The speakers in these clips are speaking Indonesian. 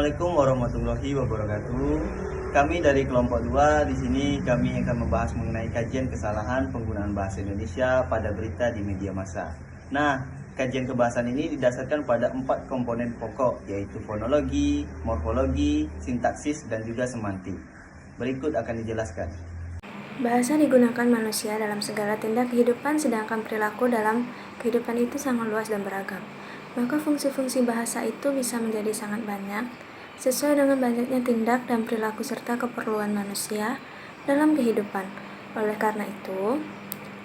Assalamualaikum warahmatullahi wabarakatuh. Kami dari kelompok 2 di sini kami akan membahas mengenai kajian kesalahan penggunaan bahasa Indonesia pada berita di media massa. Nah, kajian kebahasan ini didasarkan pada 4 komponen pokok, yaitu fonologi, morfologi, sintaksis, dan juga semantik. Berikut akan dijelaskan. Bahasa digunakan manusia dalam segala tindak kehidupan, sedangkan perilaku dalam kehidupan itu sangat luas dan beragam. Maka fungsi-fungsi bahasa itu bisa menjadi sangat banyak, sesuai dengan banyaknya tindak dan perilaku serta keperluan manusia dalam kehidupan. Oleh karena itu,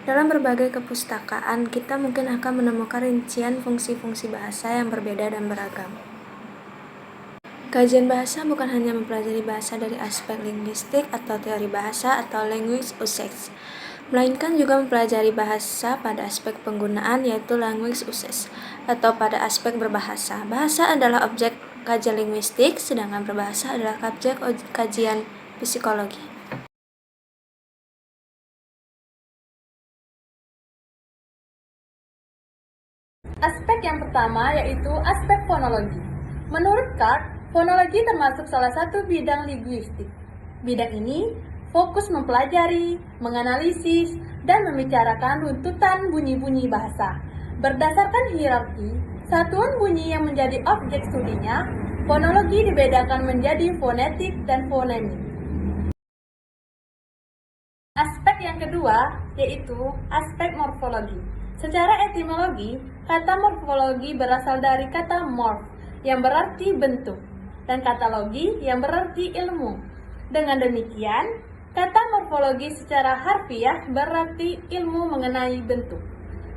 dalam berbagai kepustakaan, kita mungkin akan menemukan rincian fungsi-fungsi bahasa yang berbeda dan beragam. Kajian bahasa bukan hanya mempelajari bahasa dari aspek linguistik atau teori bahasa atau language usage, melainkan juga mempelajari bahasa pada aspek penggunaan, yaitu language usage, atau pada aspek berbahasa. Bahasa adalah objek kajian linguistik, sedangkan berbahasa adalah objek kajian psikologi. Aspek yang pertama yaitu aspek fonologi. Menurut Cart, fonologi termasuk salah satu bidang linguistik. Bidang ini fokus mempelajari, menganalisis, dan membicarakan runtutan bunyi-bunyi bahasa. Berdasarkan hierarki, satuan bunyi yang menjadi objek studinya, fonologi dibedakan menjadi fonetik dan fonemik. Aspek yang kedua yaitu aspek morfologi. Secara etimologi, kata morfologi berasal dari kata morf yang berarti bentuk dan kata logi yang berarti ilmu. Dengan demikian, kata morfologi secara harfiah berarti ilmu mengenai bentuk.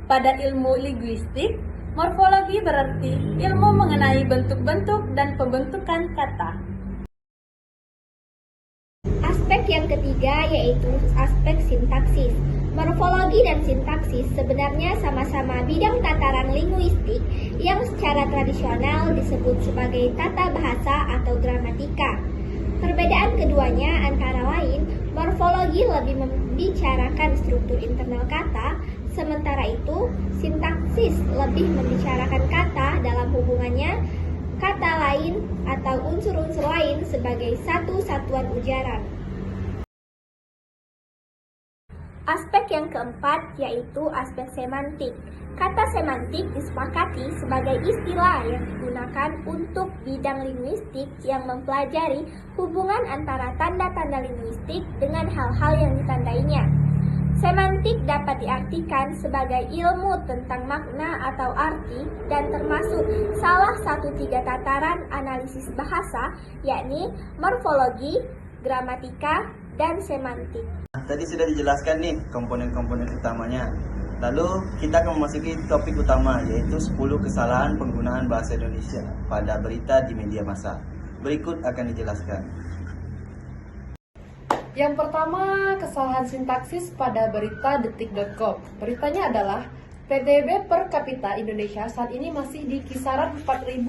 Pada ilmu linguistik, morfologi berarti ilmu mengenai bentuk-bentuk dan pembentukan kata. Aspek yang ketiga yaitu aspek sintaksis. Morfologi dan sintaksis sebenarnya sama-sama bidang tataran linguistik yang secara tradisional disebut sebagai tata bahasa atau gramatika. Perbedaan keduanya antara lain, morfologi lebih membicarakan struktur internal kata, sementara itu sintaksis lebih membicarakan kata dalam hubungannya kata lain atau unsur-unsur lain sebagai satu satuan ujaran. Aspek yang keempat yaitu aspek semantik. Kata semantik disepakati sebagai istilah yang digunakan untuk bidang linguistik yang mempelajari hubungan antara tanda-tanda linguistik dengan hal-hal yang ditandainya. Semantik dapat diartikan sebagai ilmu tentang makna atau arti dan termasuk salah satu 3 tataran analisis bahasa, yakni morfologi, gramatika, dan semantik. Tadi sudah dijelaskan nih komponen-komponen utamanya. Lalu kita akan memasuki topik utama, yaitu 10 kesalahan penggunaan bahasa Indonesia pada berita di media massa. Berikut akan dijelaskan. Yang pertama, kesalahan sintaksis pada berita detik.com. Beritanya adalah PDB per kapita Indonesia saat ini masih di kisaran $4.000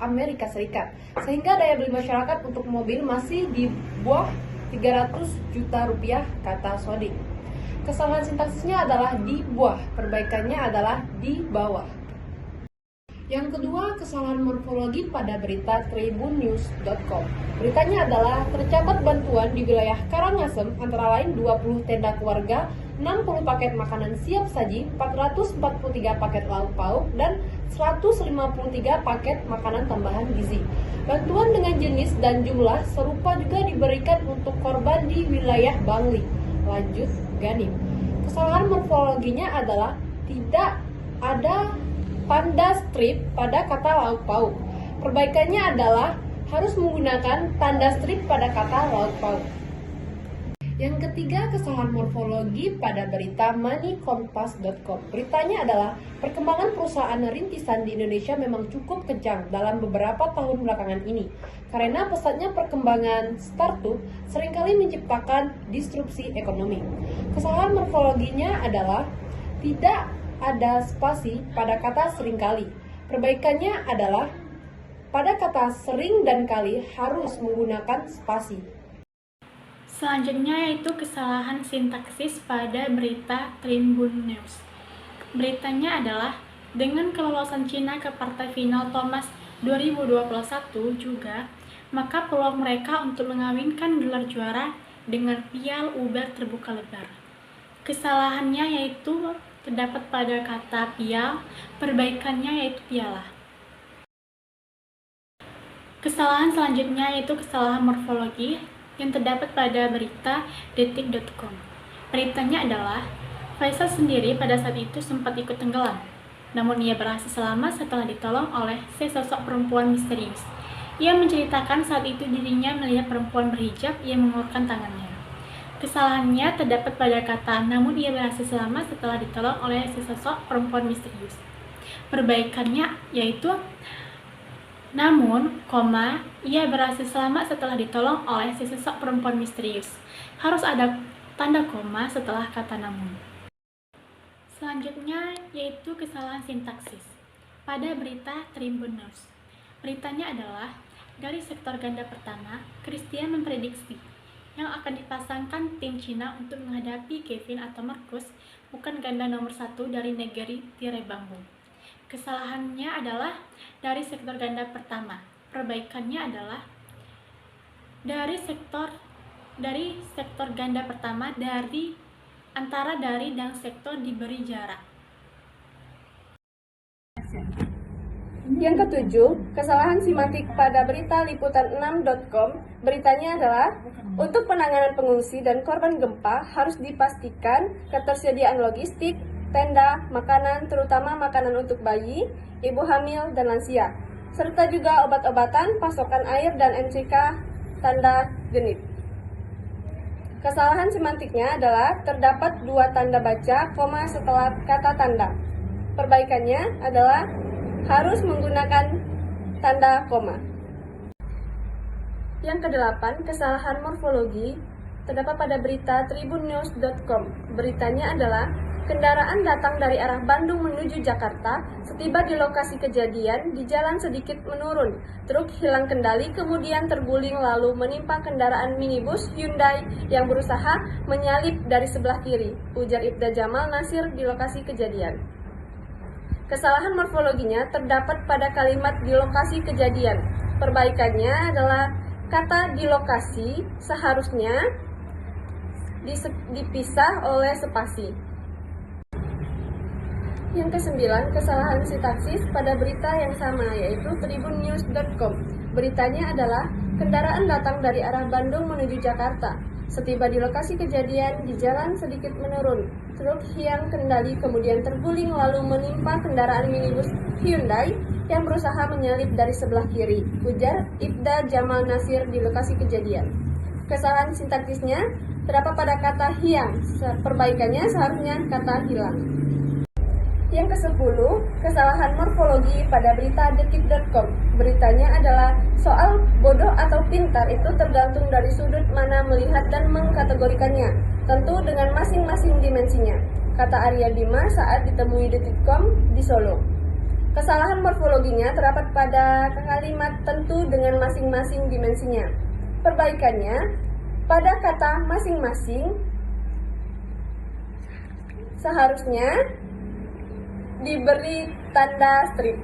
Amerika Serikat, sehingga daya beli masyarakat untuk mobil masih di bawah 300 juta rupiah, kata Sodik. Kesalahan sintaksisnya adalah di bawah, perbaikannya adalah di bawah. Yang kedua, kesalahan morfologi pada berita tribunnews.com. Beritanya adalah tercatat bantuan di wilayah Karangasem antara lain 20 tenda keluarga, 60 paket makanan siap saji, 443 paket lauk pauk, dan 153 paket makanan tambahan gizi. Bantuan dengan jenis dan jumlah serupa juga diberikan untuk korban di wilayah Bangli. Lanjut, Ganim. Kesalahan morfologinya adalah tidak ada tanda strip pada kata lauk pauk. Perbaikannya adalah harus menggunakan tanda strip pada kata lauk pauk. Yang ketiga, kesalahan morfologi pada berita moneykompas.com. Beritanya adalah perkembangan perusahaan rintisan di Indonesia memang cukup kencang dalam beberapa tahun belakangan ini. Karena pesatnya perkembangan startup seringkali menciptakan disrupsi ekonomi. Kesalahan morfologinya adalah tidak ada spasi pada kata seringkali. Perbaikannya adalah pada kata sering dan kali harus menggunakan spasi. Selanjutnya yaitu kesalahan sintaksis pada berita Tribun News. Beritanya adalah dengan kelolosan Cina ke partai final Thomas 2021 juga maka peluang mereka untuk mengawinkan gelar juara dengan pial Uber terbuka lebar. Kesalahannya yaitu terdapat pada kata pial, perbaikannya yaitu piala. Kesalahan selanjutnya yaitu kesalahan morfologi yang terdapat pada berita detik.com. Beritanya adalah, Faisal sendiri pada saat itu sempat ikut tenggelam, namun ia berhasil selamat setelah ditolong oleh sesosok perempuan misterius. Ia menceritakan saat itu dirinya melihat perempuan berhijab yang mengulurkan tangannya. Kesalahannya terdapat pada kata, namun ia berhasil selamat setelah ditolong oleh sesosok perempuan misterius. Perbaikannya yaitu, namun, ia berhasil selamat setelah ditolong oleh sesosok perempuan misterius. Harus ada tanda koma setelah kata namun. Selanjutnya yaitu kesalahan sintaksis pada berita Tribun News. Beritanya adalah, dari sektor ganda pertama, Christian memprediksi yang akan dipasangkan tim Cina untuk menghadapi Kevin atau Marcus, bukan ganda nomor 1 dari negeri tirai bambu. Kesalahannya adalah dari sektor ganda pertama. Perbaikannya adalah dari sektor ganda pertama antara dari dan sektor diberi jarak. Yang ketujuh, kesalahan simantik pada berita liputan6.com. Beritanya adalah, untuk penanganan pengungsi dan korban gempa harus dipastikan ketersediaan logistik, tenda, makanan, terutama makanan untuk bayi, ibu hamil, dan lansia, serta juga obat-obatan, pasokan air, dan MCK tanda genit. Kesalahan semantiknya adalah terdapat 2 tanda baca, koma setelah kata tanda. Perbaikannya adalah harus menggunakan tanda koma. Yang kedelapan, kesalahan morfologi terdapat pada berita tribunnews.com. Beritanya adalah, kendaraan datang dari arah Bandung menuju Jakarta, setiba di lokasi kejadian, di jalan sedikit menurun. Truk hilang kendali, kemudian terguling lalu menimpa kendaraan minibus Hyundai yang berusaha menyalip dari sebelah kiri, ujar Ibda Jamal Nasir di lokasi kejadian. Kesalahan morfologinya terdapat pada kalimat di lokasi kejadian. Perbaikannya adalah kata di lokasi seharusnya dipisah oleh spasi. Yang kesembilan, kesalahan sintaksis pada berita yang sama, yaitu tribunnews.com. Beritanya adalah, kendaraan datang dari arah Bandung menuju Jakarta. Setiba di lokasi kejadian, di jalan sedikit menurun. Truk hilang kendali kemudian terguling lalu menimpa kendaraan minibus Hyundai yang berusaha menyalip dari sebelah kiri, ujar Ibda Jamal Nasir di lokasi kejadian. Kesalahan sintaksisnya terdapat pada kata hiang. Perbaikannya seharusnya kata hilang. Yang ke-10, kesalahan morfologi pada berita detik.com. Beritanya adalah, soal bodoh atau pintar itu tergantung dari sudut mana melihat dan mengkategorikannya, tentu dengan masing-masing dimensinya, kata Arya Bima saat ditemui detik.com di Solo. Kesalahan morfologinya terdapat pada kalimat tentu dengan masing-masing dimensinya. Perbaikannya, pada kata masing-masing seharusnya diberi tanda strip.